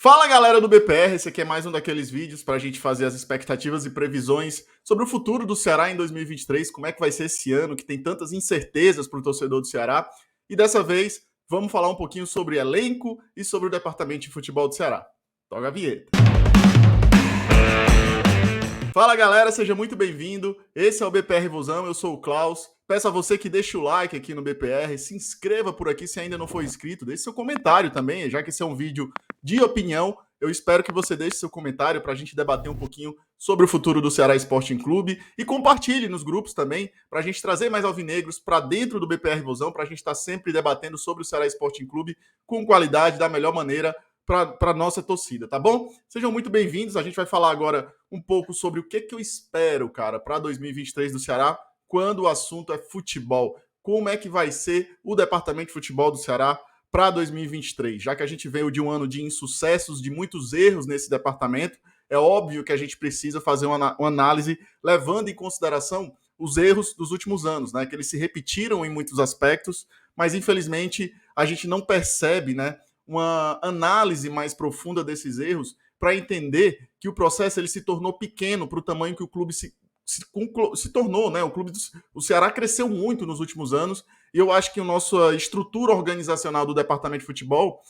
Fala galera do BPR, esse aqui é mais um daqueles vídeos para a gente fazer as expectativas e previsões sobre o futuro do Ceará em 2023, como é que vai ser esse ano que tem tantas incertezas para o torcedor do Ceará. E dessa vez vamos falar um pouquinho sobre elenco e sobre o departamento de futebol do Ceará. Toca a vinheta. Fala galera, seja muito bem-vindo. Esse é o BPR Vozão, eu sou o Klaus. Peço a você que deixe o like aqui no BPR, se inscreva por aqui se ainda não for inscrito, deixe seu comentário também, já que esse é um vídeo de opinião. Eu espero que você deixe seu comentário para a gente debater um pouquinho sobre o futuro do Ceará Sporting Clube e compartilhe nos grupos também, para a gente trazer mais alvinegros para dentro do BPR Vozão, para a gente estar sempre debatendo sobre o Ceará Sporting Clube com qualidade, da melhor maneira, para a nossa torcida, tá bom? Sejam muito bem-vindos. A gente vai falar agora um pouco sobre o que eu espero, cara, para 2023 do Ceará, quando o assunto é futebol. Como é que vai ser o departamento de futebol do Ceará para 2023? Já que a gente veio de um ano de insucessos, de muitos erros nesse departamento, é óbvio que a gente precisa fazer uma análise levando em consideração os erros dos últimos anos, né? Que eles se repetiram em muitos aspectos, mas infelizmente a gente não percebe, né? Uma análise mais profunda desses erros para entender que o processo ele se tornou pequeno para o tamanho que o clube se tornou, né? O Ceará cresceu muito nos últimos anos e eu acho que a nossa estrutura organizacional do departamento de futebol,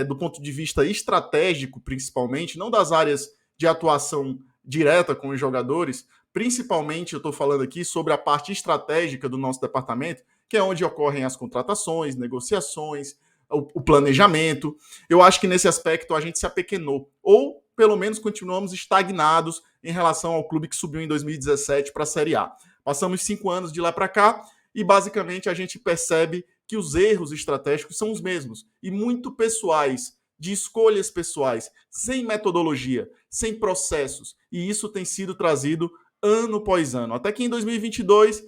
do ponto de vista estratégico, principalmente, não das áreas de atuação direta com os jogadores, principalmente eu estou falando aqui sobre a parte estratégica do nosso departamento, que é onde ocorrem as contratações, negociações, o planejamento. Eu acho que nesse aspecto a gente se apequenou, ou pelo menos continuamos estagnados em relação ao clube que subiu em 2017 para a Série A. Passamos 5 anos de lá para cá e basicamente a gente percebe que os erros estratégicos são os mesmos e muito pessoais, de escolhas pessoais, sem metodologia, sem processos. E isso tem sido trazido ano após ano. Até que em 2022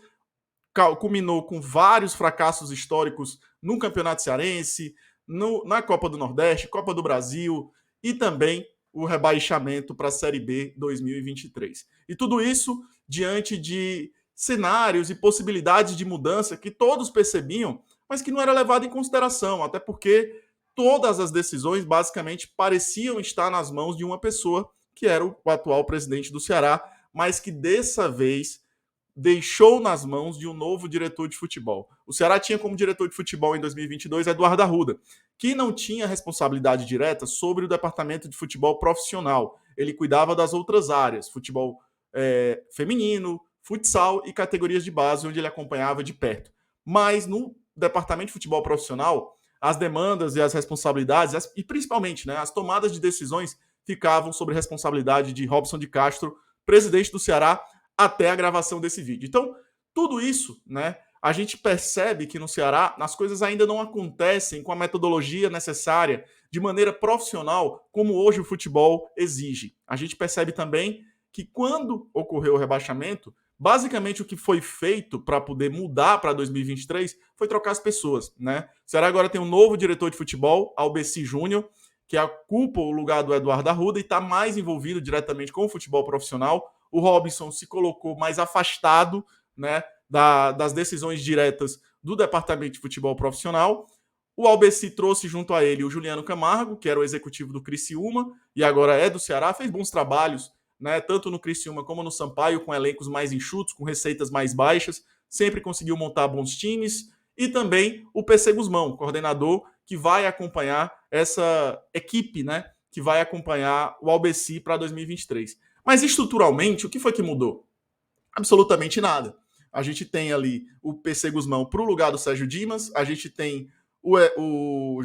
culminou com vários fracassos históricos no Campeonato Cearense, na Copa do Nordeste, Copa do Brasil e também o rebaixamento para a Série B 2023. E tudo isso diante de cenários e possibilidades de mudança que todos percebiam, mas que não era levado em consideração, até porque todas as decisões basicamente pareciam estar nas mãos de uma pessoa, que era o atual presidente do Ceará, mas que dessa vez deixou nas mãos de um novo diretor de futebol. O Ceará tinha como diretor de futebol em 2022 Eduardo Arruda, que não tinha responsabilidade direta sobre o departamento de futebol profissional. Ele cuidava das outras áreas, futebol feminino, futsal e categorias de base, onde ele acompanhava de perto. Mas no departamento de futebol profissional, as demandas e as responsabilidades, e principalmente, né, as tomadas de decisões ficavam sob responsabilidade de Robson de Castro, presidente do Ceará, até a gravação desse vídeo. Então, tudo isso, né, a gente percebe que no Ceará as coisas ainda não acontecem com a metodologia necessária, de maneira profissional, como hoje o futebol exige. A gente percebe também que quando ocorreu o rebaixamento, basicamente o que foi feito para poder mudar para 2023 foi trocar as pessoas, né? O Ceará agora tem um novo diretor de futebol, Albeci Júnior, que ocupa o lugar do Eduardo Arruda e está mais envolvido diretamente com o futebol profissional. O Robson se colocou mais afastado, né, das decisões diretas do departamento de futebol profissional. O Albeci trouxe junto a ele o Juliano Camargo, que era o executivo do Criciúma e agora é do Ceará, fez bons trabalhos, né, tanto no Criciúma como no Sampaio, com elencos mais enxutos, com receitas mais baixas, sempre conseguiu montar bons times. E também o PC Guzmão, coordenador, que vai acompanhar essa equipe, né, que vai acompanhar o Albeci para 2023. Mas estruturalmente, o que foi que mudou? Absolutamente nada. A gente tem ali o PC Guzmão para o lugar do Sérgio Dimas, a gente tem o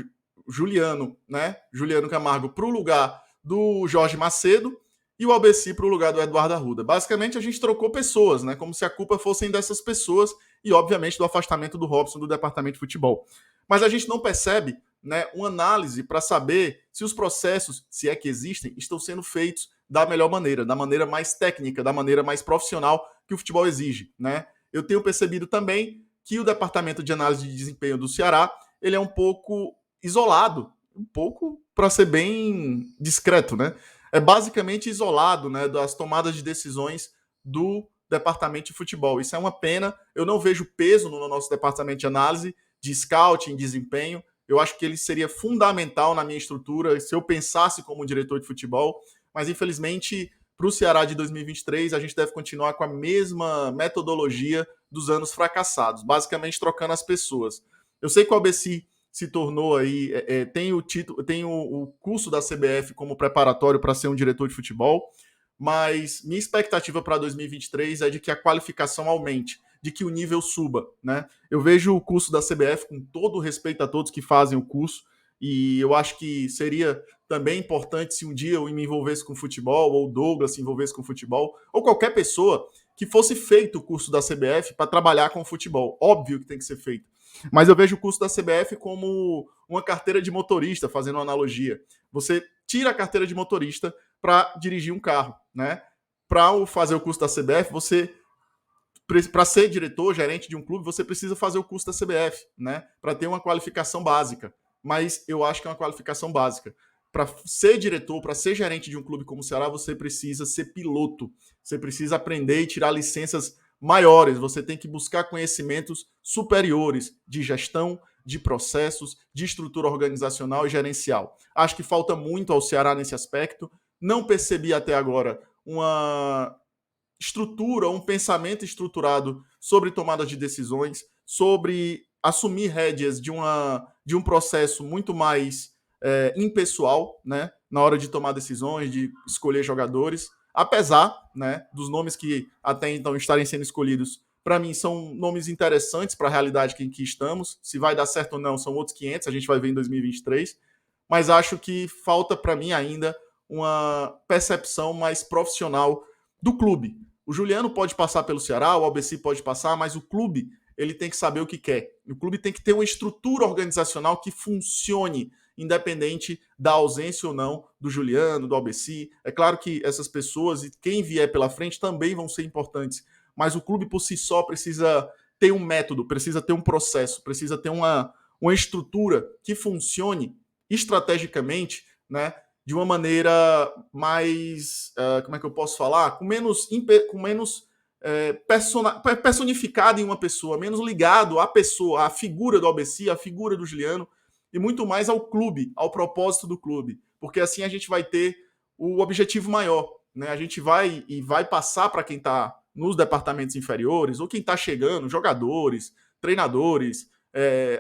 Juliano, né? Juliano Camargo para o lugar do Jorge Macedo e o Albeci para o lugar do Eduardo Arruda. Basicamente, a gente trocou pessoas, né? Como se a culpa fossem dessas pessoas e, obviamente, do afastamento do Robson do departamento de futebol. Mas a gente não percebe, né, uma análise para saber se os processos, se é que existem, estão sendo feitos da melhor maneira, da maneira mais técnica, da maneira mais profissional que o futebol exige, né? Eu tenho percebido também que o departamento de análise de desempenho do Ceará, ele é um pouco isolado, um pouco, para ser bem discreto, né? É basicamente isolado, né, das tomadas de decisões do departamento de futebol. Isso é uma pena. Eu não vejo peso no nosso departamento de análise, de scouting, desempenho. Eu acho que ele seria fundamental na minha estrutura se eu pensasse como diretor de futebol, mas infelizmente para o Ceará de 2023 a gente deve continuar com a mesma metodologia dos anos fracassados, basicamente trocando as pessoas. Eu sei que o ABC se tornou aí, tem o título, tem o curso da CBF como preparatório para ser um diretor de futebol, mas minha expectativa para 2023 é de que a qualificação aumente, de que o nível suba, né? Eu vejo o curso da CBF, com todo o respeito a todos que fazem o curso, e eu acho que seria também importante se um dia eu me envolvesse com futebol, ou o Douglas se envolvesse com futebol, ou qualquer pessoa que fosse feito o curso da CBF para trabalhar com futebol. Óbvio que tem que ser feito. Mas eu vejo o curso da CBF como uma carteira de motorista, fazendo uma analogia. Você tira a carteira de motorista para dirigir um carro, né? Para fazer o curso da CBF, para ser diretor, gerente de um clube, você precisa fazer o curso da CBF, né? Para ter uma qualificação básica. Mas eu acho que é uma qualificação básica. Para ser diretor, para ser gerente de um clube como o Ceará, você precisa ser piloto. Você precisa aprender e tirar licenças maiores. Você tem que buscar conhecimentos superiores de gestão, de processos, de estrutura organizacional e gerencial. Acho que falta muito ao Ceará nesse aspecto. Não percebi até agora uma estrutura, um pensamento estruturado sobre tomada de decisões, sobre assumir rédeas de um processo muito mais impessoal, né, na hora de tomar decisões, de escolher jogadores, apesar, né, dos nomes que até então estarem sendo escolhidos, para mim são nomes interessantes para a realidade em que estamos. Se vai dar certo ou não, são outros 500, a gente vai ver em 2023, mas acho que falta para mim ainda uma percepção mais profissional do clube. O Juliano pode passar pelo Ceará, o Albeci pode passar, mas o clube ele tem que saber o que quer. O clube tem que ter uma estrutura organizacional que funcione, independente da ausência ou não do Juliano, do Albeci. É claro que essas pessoas e quem vier pela frente também vão ser importantes, mas o clube por si só precisa ter um método, precisa ter um processo, precisa ter uma estrutura que funcione estrategicamente, né, de uma maneira mais, como é que eu posso falar? Com menos personificado em uma pessoa, menos ligado à pessoa, à figura do ABC, à figura do Juliano, e muito mais ao clube, ao propósito do clube. Porque assim a gente vai ter o objetivo maior. Né? A gente vai passar para quem está nos departamentos inferiores, ou quem está chegando, jogadores, treinadores,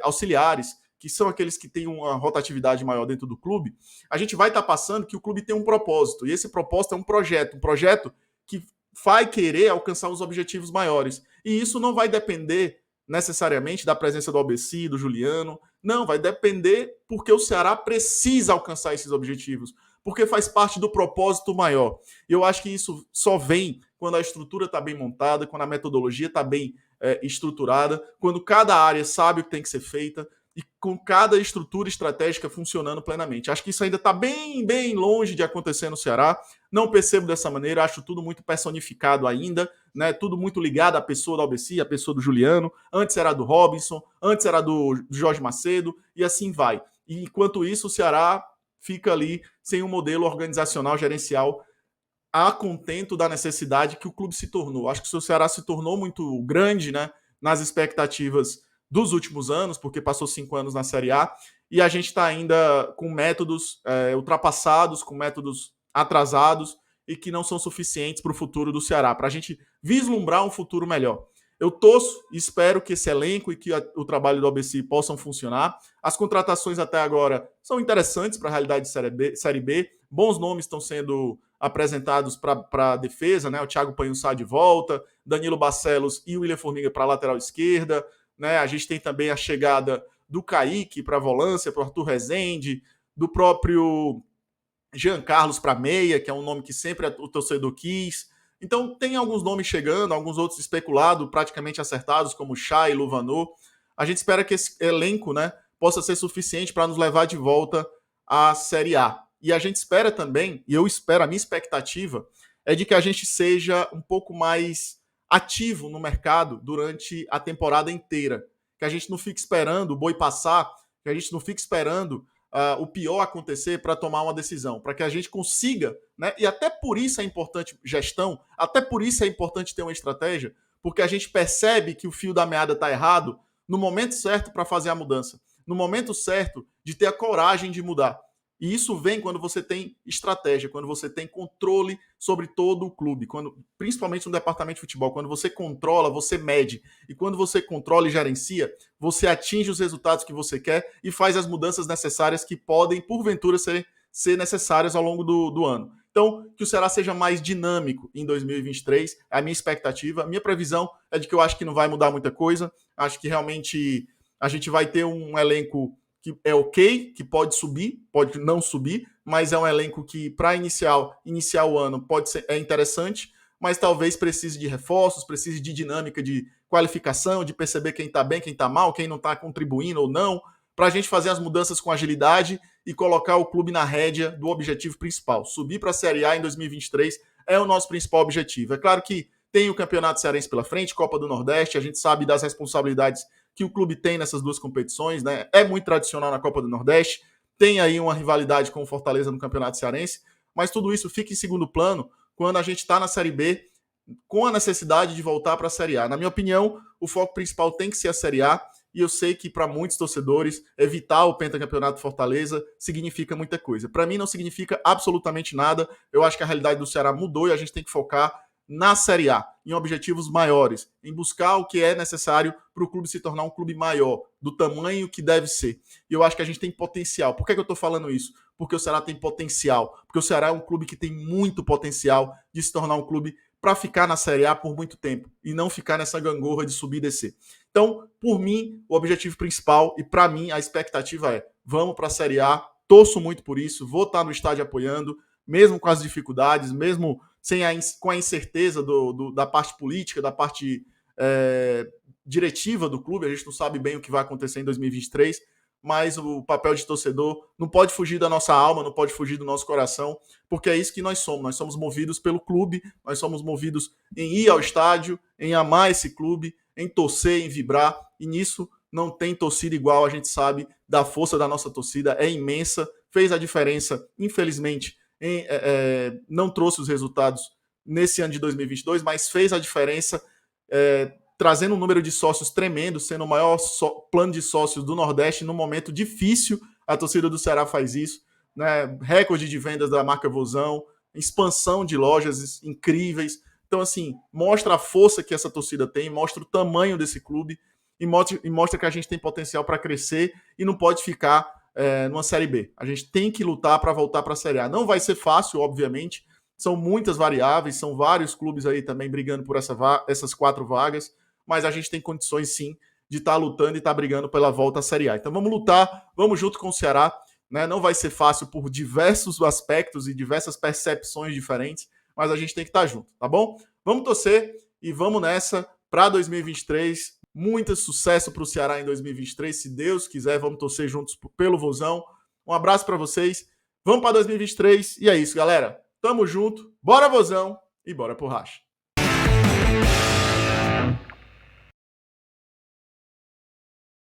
auxiliares, que são aqueles que têm uma rotatividade maior dentro do clube, a gente vai estar passando que o clube tem um propósito, e esse propósito é um projeto que vai querer alcançar os objetivos maiores. E isso não vai depender necessariamente da presença do ABC, do Juliano, não, vai depender porque o Ceará precisa alcançar esses objetivos, porque faz parte do propósito maior. E eu acho que isso só vem quando a estrutura está bem montada, quando a metodologia está bem estruturada, quando cada área sabe o que tem que ser feita, e com cada estrutura estratégica funcionando plenamente. Acho que isso ainda está bem longe de acontecer no Ceará. Não percebo dessa maneira, acho tudo muito personificado ainda, né? Tudo muito ligado à pessoa do Albeci, à pessoa do Juliano. Antes era do Robinson, antes era do Jorge Macedo, e assim vai. E enquanto isso, o Ceará fica ali sem um modelo organizacional, gerencial, a contento da necessidade que o clube se tornou. Acho que o Ceará se tornou muito grande, né? Nas expectativas dos últimos anos, porque passou 5 anos na Série A, e a gente está ainda com métodos ultrapassados, com métodos atrasados e que não são suficientes para o futuro do Ceará, para a gente vislumbrar um futuro melhor. Eu torço e espero que esse elenco e que o trabalho do ABC possam funcionar. As contratações até agora são interessantes para a realidade de Série B. Bons nomes estão sendo apresentados para a defesa, né? O Thiago Panhussá de volta, Danilo Barcelos e o William Formiga para a lateral esquerda. Né? A gente tem também a chegada do Kaique para a volância, para o Arthur Rezende, do próprio Jean Carlos para meia, que é um nome que sempre o torcedor quis. Então tem alguns nomes chegando, alguns outros especulados, praticamente acertados, como Chay e Luvanor. A gente espera que esse elenco, né, possa ser suficiente para nos levar de volta à Série A. E a gente espera também, e eu espero, a minha expectativa é de que a gente seja um pouco mais ativo no mercado durante a temporada inteira. Que a gente não fique esperando o boi passar, que a gente não fique esperando o pior acontecer para tomar uma decisão, para que a gente consiga, né? E até por isso é importante gestão, até por isso é importante ter uma estratégia, porque a gente percebe que o fio da meada está errado no momento certo para fazer a mudança. no momento certo, de ter a coragem de mudar. E isso vem quando você tem estratégia, quando você tem controle sobre todo o clube, principalmente no departamento de futebol, quando você controla, você mede. E quando você controla e gerencia, você atinge os resultados que você quer e faz as mudanças necessárias que podem, porventura, ser necessárias ao longo do ano. Então, que o Ceará seja mais dinâmico em 2023, é a minha expectativa. A minha previsão é de que eu acho que não vai mudar muita coisa. Acho que realmente a gente vai ter um elenco que é ok, que pode subir, pode não subir, mas é um elenco que, para iniciar o ano, é interessante, mas talvez precise de reforços, precise de dinâmica, de qualificação, de perceber quem está bem, quem está mal, quem não está contribuindo ou não, para a gente fazer as mudanças com agilidade e colocar o clube na rédea do objetivo principal. Subir para a Série A em 2023 é o nosso principal objetivo. É claro que tem o Campeonato Cearense pela frente, Copa do Nordeste, a gente sabe das responsabilidades que o clube tem nessas duas competições, né? É muito tradicional na Copa do Nordeste, tem aí uma rivalidade com o Fortaleza no Campeonato Cearense, mas tudo isso fica em segundo plano quando a gente está na Série B com a necessidade de voltar para a Série A. Na minha opinião, o foco principal tem que ser a Série A, e eu sei que para muitos torcedores, evitar o pentacampeonato Fortaleza significa muita coisa. Para mim não significa absolutamente nada, eu acho que a realidade do Ceará mudou e a gente tem que focar na Série A, em objetivos maiores, em buscar o que é necessário para o clube se tornar um clube maior, do tamanho que deve ser. E eu acho que a gente tem potencial. Por que eu estou falando isso? Porque o Ceará tem potencial. Porque o Ceará é um clube que tem muito potencial de se tornar um clube para ficar na Série A por muito tempo e não ficar nessa gangorra de subir e descer. Então, por mim, o objetivo principal e para mim a expectativa é: vamos para a Série A, torço muito por isso, vou estar no estádio apoiando, mesmo com as dificuldades, mesmo com a incerteza da parte política, da parte diretiva do clube. A gente não sabe bem o que vai acontecer em 2023, mas o papel de torcedor não pode fugir da nossa alma, não pode fugir do nosso coração, porque é isso que nós somos. Nós somos movidos pelo clube, nós somos movidos em ir ao estádio, em amar esse clube, em torcer, em vibrar, e nisso não tem torcida igual. A gente sabe da força da nossa torcida, é imensa, fez a diferença, infelizmente, não trouxe os resultados nesse ano de 2022, mas fez a diferença, trazendo um número de sócios tremendo, sendo o maior plano de sócios do Nordeste num momento difícil. A torcida do Ceará faz isso, né? Recorde de vendas da marca Vozão, expansão de lojas incríveis. Então, assim, mostra a força que essa torcida tem, mostra o tamanho desse clube e mostra que a gente tem potencial para crescer e não pode ficar numa Série B. A gente tem que lutar para voltar para a Série A. Não vai ser fácil, obviamente, são muitas variáveis, são vários clubes aí também brigando por essas 4 vagas, mas a gente tem condições sim de estar lutando e estar brigando pela volta à Série A. Então vamos lutar, vamos junto com o Ceará, né? Não vai ser fácil por diversos aspectos e diversas percepções diferentes, mas a gente tem que estar junto, tá bom? Vamos torcer e vamos nessa para 2023. Muito sucesso para o Ceará em 2023, se Deus quiser, vamos torcer juntos pelo Vozão. Um abraço para vocês, vamos para 2023 e é isso, galera. Tamo junto, bora Vozão e bora pro racha.